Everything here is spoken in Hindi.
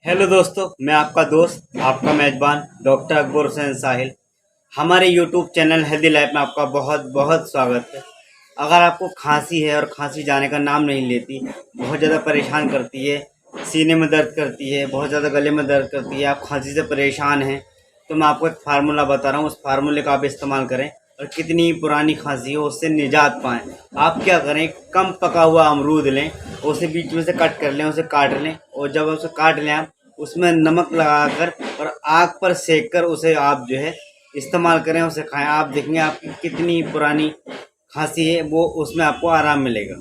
हेलो दोस्तों, मैं आपका दोस्त आपका मेज़बान डॉक्टर अकबर हुसैन साहिल। हमारे यूट्यूब चैनल हेल्दी लाइफ में आपका बहुत बहुत स्वागत है। अगर आपको खांसी है और खांसी जाने का नाम नहीं लेती, बहुत ज़्यादा परेशान करती है, सीने में दर्द करती है, बहुत ज़्यादा गले में दर्द करती है, आप खांसी से परेशान हैं, तो मैं आपको एक फार्मूला बता रहा हूँ। उस फार्मूले का आप इस्तेमाल करें और कितनी पुरानी खांसी हो उससे निजात पाएँ। आप क्या करें, कम पका हुआ अमरूद लें, उसे बीच में से कट कर लें, उसे काट लें, और जब उसे काट लें आप उसमें नमक लगाकर और आग पर सेक कर उसे आप जो है इस्तेमाल करें, उसे खाएं। आप देखेंगे आपकी कितनी पुरानी खांसी है वो उसमें आपको आराम मिलेगा।